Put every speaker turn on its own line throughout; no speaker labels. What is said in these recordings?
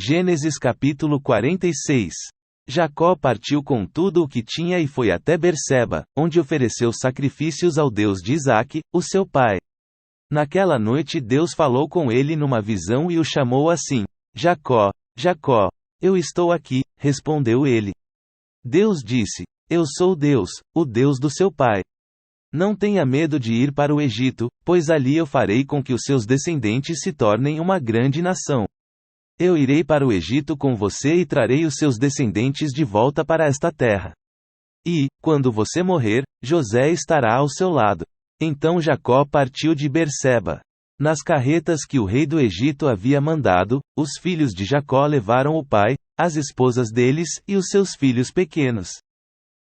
Gênesis capítulo 46. Jacó partiu com tudo o que tinha e foi até Berseba, onde ofereceu sacrifícios ao Deus de Isaque, o seu pai. Naquela noite Deus falou com ele numa visão e o chamou assim: Jacó, Jacó. Eu estou aqui, respondeu ele. Deus disse: Eu sou Deus, o Deus do seu pai. Não tenha medo de ir para o Egito, pois ali eu farei com que os seus descendentes se tornem uma grande nação. Eu irei para o Egito com você e trarei os seus descendentes de volta para esta terra. E, quando você morrer, José estará ao seu lado. Então Jacó partiu de Berseba. Nas carretas que o rei do Egito havia mandado, os filhos de Jacó levaram o pai, as esposas deles, e os seus filhos pequenos.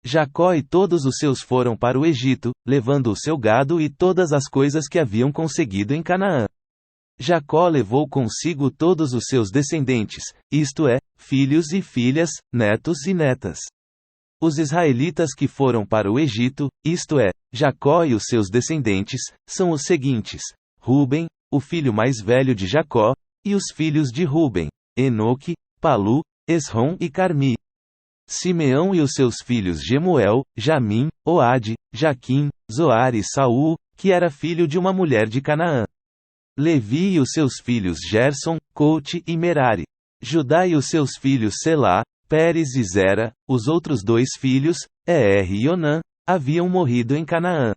Jacó e todos os seus foram para o Egito, levando o seu gado e todas as coisas que haviam conseguido em Canaã. Jacó levou consigo todos os seus descendentes, isto é, filhos e filhas, netos e netas. Os israelitas que foram para o Egito, isto é, Jacó e os seus descendentes, são os seguintes: Ruben, o filho mais velho de Jacó, e os filhos de Ruben, Enoque, Palu, Esrom e Carmi. Simeão e os seus filhos Gemuel, Jamim, Oade, Jaquim, Zoar e Saú, que era filho de uma mulher de Canaã. Levi e os seus filhos Gerson, Coute e Merari. Judá e os seus filhos Selá, Pérez e Zera, os outros dois filhos, Er e Onã, haviam morrido em Canaã.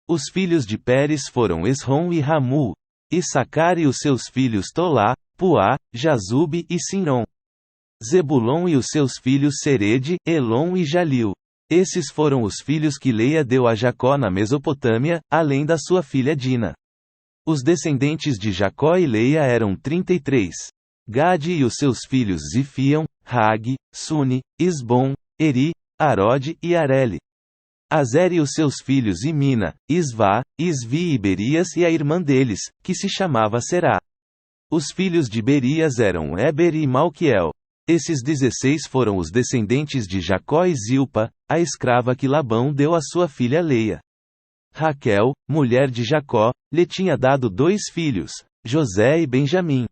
Os filhos de Pérez foram Esrom e Ramu. Issacar e os seus filhos Tolá, Puá, Jazube e Sinron. Zebulon e os seus filhos Serede, Elon e Jalil. Esses foram os filhos que Leia deu a Jacó na Mesopotâmia, além da sua filha Dina. Os descendentes de Jacó e Leia eram 33. Gade e os seus filhos Zifiam, Rag, Suni, Isbom, Eri, Arode e Areli. Azer e os seus filhos Imina, Isvá, Isvi e Berias e a irmã deles, que se chamava Será. Os filhos de Berias eram Eber e Malquiel. Esses 16 foram os descendentes de Jacó e Zilpa, a escrava que Labão deu à sua filha Leia. Raquel, mulher de Jacó, lhe tinha dado 2 filhos, José e Benjamim.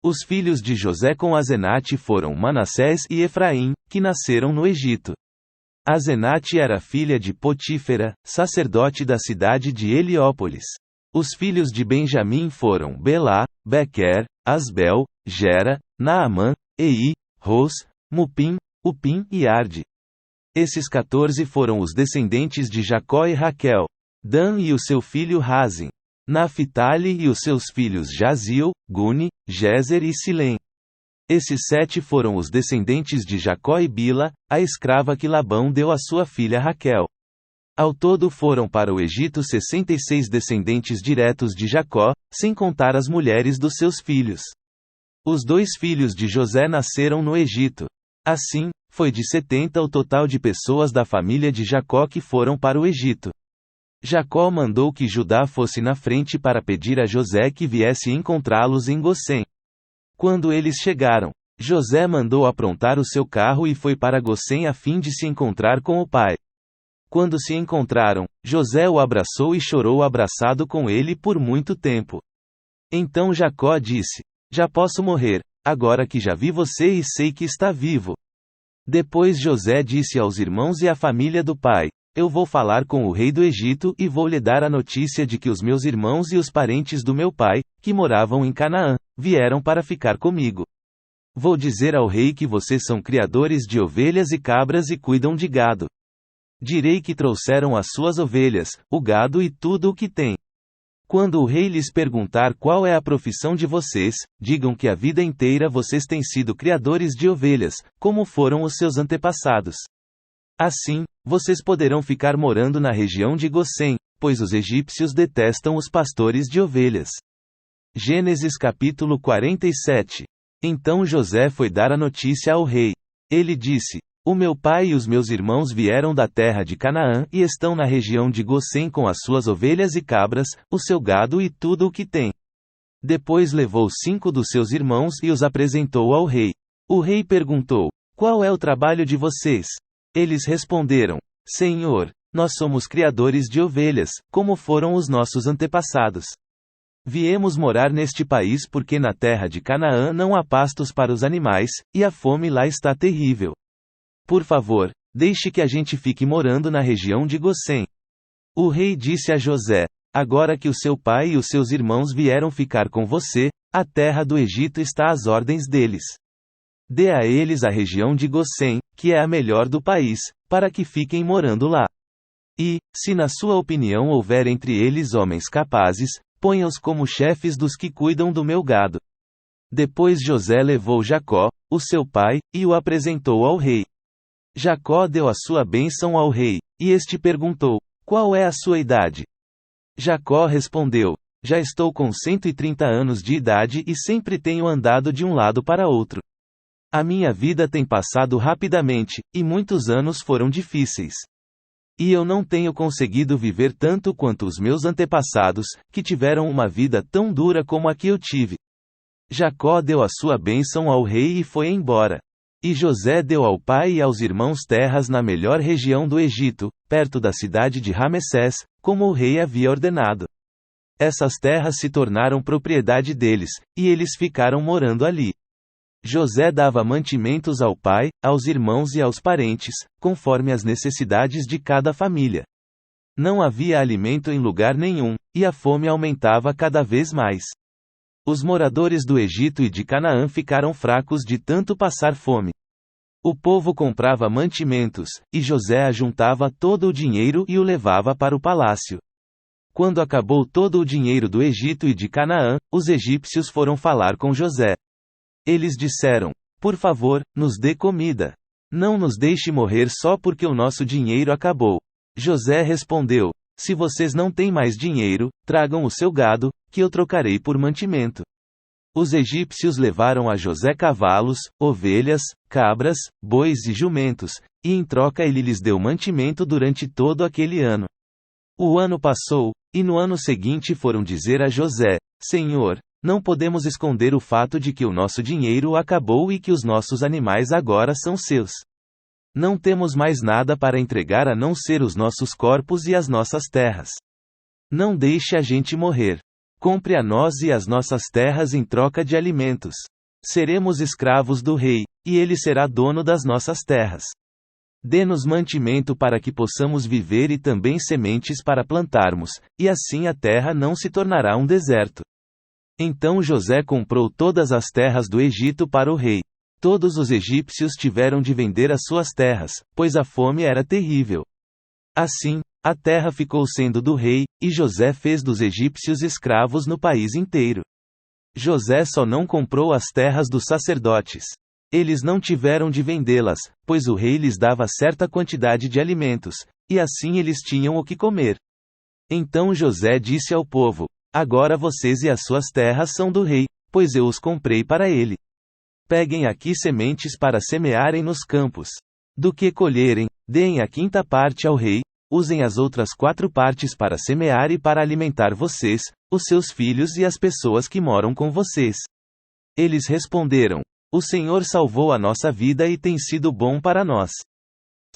Os filhos de José com Azenate foram Manassés e Efraim, que nasceram no Egito. Azenate era filha de Potífera, sacerdote da cidade de Heliópolis. Os filhos de Benjamim foram Belá, Bequer, Asbel, Gera, Naamã, Ei, Ros, Mupim, Upim e Arde. Esses 14 foram os descendentes de Jacó e Raquel. Dan e o seu filho Razim. Naphtali e os seus filhos Jazil, Guni, Jezer e Silém. Esses 7 foram os descendentes de Jacó e Bila, a escrava que Labão deu à sua filha Raquel. Ao todo foram para o Egito 66 descendentes diretos de Jacó, sem contar as mulheres dos seus filhos. Os 2 filhos de José nasceram no Egito. Assim, foi de 70 o total de pessoas da família de Jacó que foram para o Egito. Jacó mandou que Judá fosse na frente para pedir a José que viesse encontrá-los em Gossém. Quando eles chegaram, José mandou aprontar o seu carro e foi para Gossém a fim de se encontrar com o pai. Quando se encontraram, José o abraçou e chorou abraçado com ele por muito tempo. Então Jacó disse: Já posso morrer, agora que já vi você e sei que está vivo. Depois José disse aos irmãos e à família do pai: Eu vou falar com o rei do Egito e vou lhe dar a notícia de que os meus irmãos e os parentes do meu pai, que moravam em Canaã, vieram para ficar comigo. Vou dizer ao rei que vocês são criadores de ovelhas e cabras e cuidam de gado. Direi que trouxeram as suas ovelhas, o gado e tudo o que tem. Quando o rei lhes perguntar qual é a profissão de vocês, digam que a vida inteira vocês têm sido criadores de ovelhas, como foram os seus antepassados. Assim, vocês poderão ficar morando na região de Gossém, pois os egípcios detestam os pastores de ovelhas. Gênesis capítulo 47. Então José foi dar a notícia ao rei. Ele disse: O meu pai e os meus irmãos vieram da terra de Canaã e estão na região de Gossém com as suas ovelhas e cabras, o seu gado e tudo o que tem. Depois levou 5 dos seus irmãos e os apresentou ao rei. O rei perguntou: Qual é o trabalho de vocês? Eles responderam: Senhor, nós somos criadores de ovelhas, como foram os nossos antepassados. Viemos morar neste país porque na terra de Canaã não há pastos para os animais, e a fome lá está terrível. Por favor, deixe que a gente fique morando na região de Gosém. O rei disse a José: agora que o seu pai e os seus irmãos vieram ficar com você, a terra do Egito está às ordens deles. Dê a eles a região de Gosém, que é a melhor do país, para que fiquem morando lá. E, se na sua opinião houver entre eles homens capazes, ponha-os como chefes dos que cuidam do meu gado. Depois José levou Jacó, o seu pai, e o apresentou ao rei. Jacó deu a sua bênção ao rei, e este perguntou: qual é a sua idade? Jacó respondeu: já estou com 130 anos de idade e sempre tenho andado de um lado para outro. A minha vida tem passado rapidamente, e muitos anos foram difíceis. E eu não tenho conseguido viver tanto quanto os meus antepassados, que tiveram uma vida tão dura como a que eu tive. Jacó deu a sua bênção ao rei e foi embora. E José deu ao pai e aos irmãos terras na melhor região do Egito, perto da cidade de Ramessés, como o rei havia ordenado. Essas terras se tornaram propriedade deles, e eles ficaram morando ali. José dava mantimentos ao pai, aos irmãos e aos parentes, conforme as necessidades de cada família. Não havia alimento em lugar nenhum, e a fome aumentava cada vez mais. Os moradores do Egito e de Canaã ficaram fracos de tanto passar fome. O povo comprava mantimentos, e José ajuntava todo o dinheiro e o levava para o palácio. Quando acabou todo o dinheiro do Egito e de Canaã, os egípcios foram falar com José. Eles disseram: por favor, nos dê comida. Não nos deixe morrer só porque o nosso dinheiro acabou. José respondeu: se vocês não têm mais dinheiro, tragam o seu gado, que eu trocarei por mantimento. Os egípcios levaram a José cavalos, ovelhas, cabras, bois e jumentos, e em troca ele lhes deu mantimento durante todo aquele ano. O ano passou, e no ano seguinte foram dizer a José: Senhor, não podemos esconder o fato de que o nosso dinheiro acabou e que os nossos animais agora são seus. Não temos mais nada para entregar a não ser os nossos corpos e as nossas terras. Não deixe a gente morrer. Compre a nós e as nossas terras em troca de alimentos. Seremos escravos do rei, e ele será dono das nossas terras. Dê-nos mantimento para que possamos viver e também sementes para plantarmos, e assim a terra não se tornará um deserto. Então José comprou todas as terras do Egito para o rei. Todos os egípcios tiveram de vender as suas terras, pois a fome era terrível. Assim, a terra ficou sendo do rei, e José fez dos egípcios escravos no país inteiro. José só não comprou as terras dos sacerdotes. Eles não tiveram de vendê-las, pois o rei lhes dava certa quantidade de alimentos, e assim eles tinham o que comer. Então José disse ao povo: agora vocês e as suas terras são do rei, pois eu os comprei para ele. Peguem aqui sementes para semearem nos campos. Do que colherem, deem a 5ª parte ao rei, usem as outras 4 partes para semear e para alimentar vocês, os seus filhos e as pessoas que moram com vocês. Eles responderam: o Senhor salvou a nossa vida e tem sido bom para nós.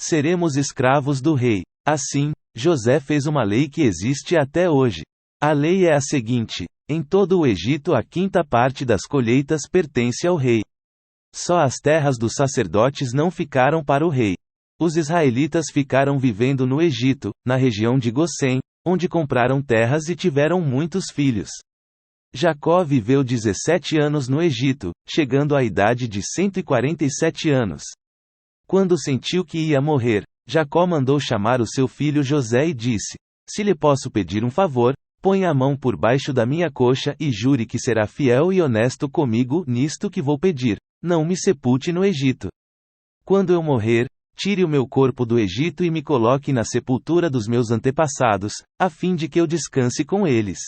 Seremos escravos do rei. Assim, José fez uma lei que existe até hoje. A lei é a seguinte: em todo o Egito a 5ª parte das colheitas pertence ao rei. Só as terras dos sacerdotes não ficaram para o rei. Os israelitas ficaram vivendo no Egito, na região de Gosém, onde compraram terras e tiveram muitos filhos. Jacó viveu 17 anos no Egito, chegando à idade de 147 anos. Quando sentiu que ia morrer, Jacó mandou chamar o seu filho José e disse: se lhe posso pedir um favor, ponha a mão por baixo da minha coxa e jure que será fiel e honesto comigo nisto que vou pedir. Não me sepulte no Egito. Quando eu morrer, tire o meu corpo do Egito e me coloque na sepultura dos meus antepassados, a fim de que eu descanse com eles.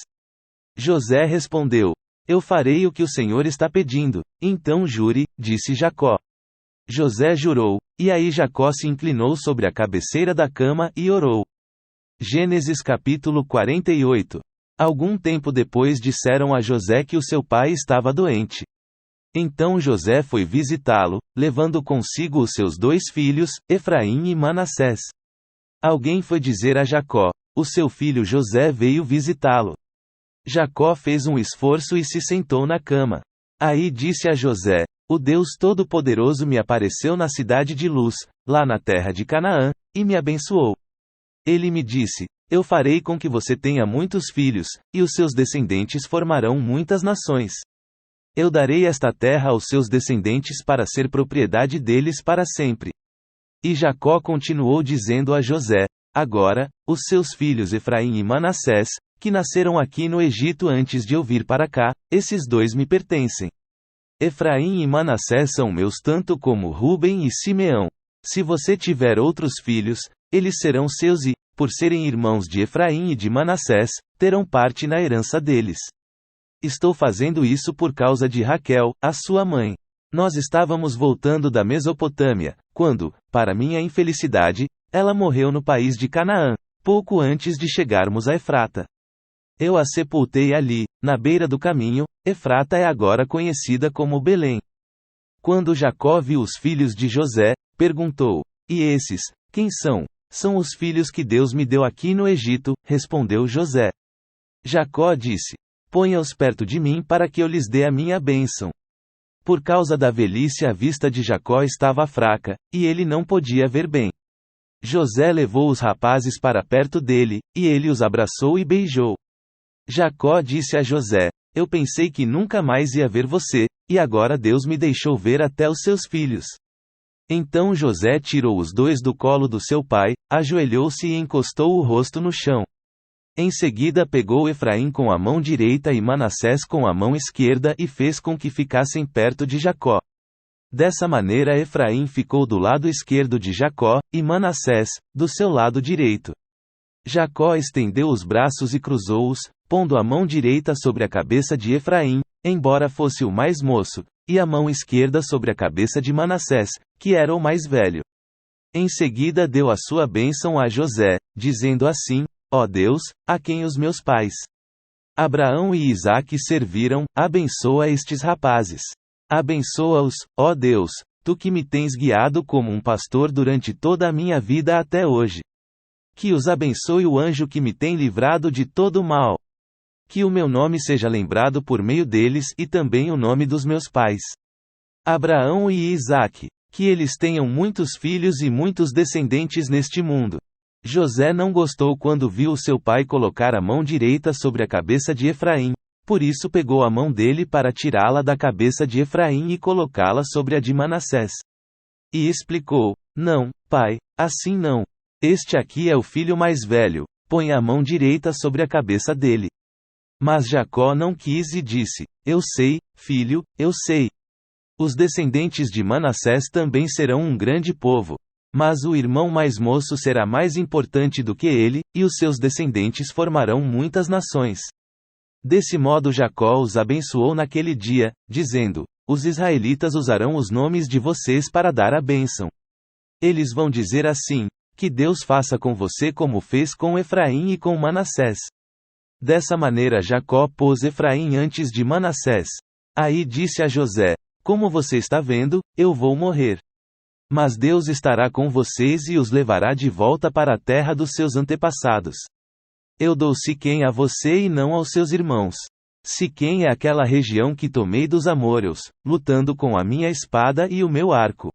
José respondeu: eu farei o que o Senhor está pedindo. Então jure, disse Jacó. José jurou, e aí Jacó se inclinou sobre a cabeceira da cama e orou. Gênesis capítulo 48. Algum tempo depois disseram a José que o seu pai estava doente. Então José foi visitá-lo, levando consigo os seus 2 filhos, Efraim e Manassés. Alguém foi dizer a Jacó: o seu filho José veio visitá-lo. Jacó fez um esforço e se sentou na cama. Aí disse a José: O Deus Todo-Poderoso me apareceu na cidade de Luz, lá na terra de Canaã, e me abençoou. Ele me disse: Eu farei com que você tenha muitos filhos, e os seus descendentes formarão muitas nações. Eu darei esta terra aos seus descendentes para ser propriedade deles para sempre. E Jacó continuou dizendo a José: Agora, os seus filhos Efraim e Manassés, que nasceram aqui no Egito antes de eu vir para cá, esses dois me pertencem. Efraim e Manassés são meus tanto como Ruben e Simeão. Se você tiver outros filhos, eles serão seus e, por serem irmãos de Efraim e de Manassés, terão parte na herança deles. Estou fazendo isso por causa de Raquel, a sua mãe. Nós estávamos voltando da Mesopotâmia, quando, para minha infelicidade, ela morreu no país de Canaã, pouco antes de chegarmos a Efrata. Eu a sepultei ali, na beira do caminho. Efrata é agora conhecida como Belém. Quando Jacó viu os filhos de José, perguntou: E esses, quem são? São os filhos que Deus me deu aqui no Egito, respondeu José. Jacó disse: Ponha-os perto de mim para que eu lhes dê a minha bênção. Por causa da velhice a vista de Jacó estava fraca, e ele não podia ver bem. José levou os rapazes para perto dele, e ele os abraçou e beijou. Jacó disse a José: Eu pensei que nunca mais ia ver você, e agora Deus me deixou ver até os seus filhos. Então José tirou os dois do colo do seu pai, ajoelhou-se e encostou o rosto no chão. Em seguida pegou Efraim com a mão direita e Manassés com a mão esquerda e fez com que ficassem perto de Jacó. Dessa maneira Efraim ficou do lado esquerdo de Jacó, e Manassés, do seu lado direito. Jacó estendeu os braços e cruzou-os, pondo a mão direita sobre a cabeça de Efraim, embora fosse o mais moço, e a mão esquerda sobre a cabeça de Manassés, que era o mais velho. Em seguida deu a sua bênção a José, dizendo assim: Ó Deus, a quem os meus pais Abraão e Isaque serviram, abençoa estes rapazes. Abençoa-os, ó Deus, tu que me tens guiado como um pastor durante toda a minha vida até hoje. Que os abençoe o anjo que me tem livrado de todo o mal. Que o meu nome seja lembrado por meio deles e também o nome dos meus pais, Abraão e Isaque. Que eles tenham muitos filhos e muitos descendentes neste mundo. José não gostou quando viu o seu pai colocar a mão direita sobre a cabeça de Efraim, por isso pegou a mão dele para tirá-la da cabeça de Efraim e colocá-la sobre a de Manassés. E explicou: Não, pai, assim não. Este aqui é o filho mais velho, põe a mão direita sobre a cabeça dele. Mas Jacó não quis e disse: Eu sei, filho, eu sei. Os descendentes de Manassés também serão um grande povo. Mas o irmão mais moço será mais importante do que ele, e os seus descendentes formarão muitas nações. Desse modo Jacó os abençoou naquele dia, dizendo: Os israelitas usarão os nomes de vocês para dar a bênção. Eles vão dizer assim: Que Deus faça com você como fez com Efraim e com Manassés. Dessa maneira Jacó pôs Efraim antes de Manassés. Aí disse a José: Como você está vendo, eu vou morrer. Mas Deus estará com vocês e os levará de volta para a terra dos seus antepassados. Eu dou Siquém a você e não aos seus irmãos. Siquém é aquela região que tomei dos amorreus, lutando com a minha espada e o meu arco.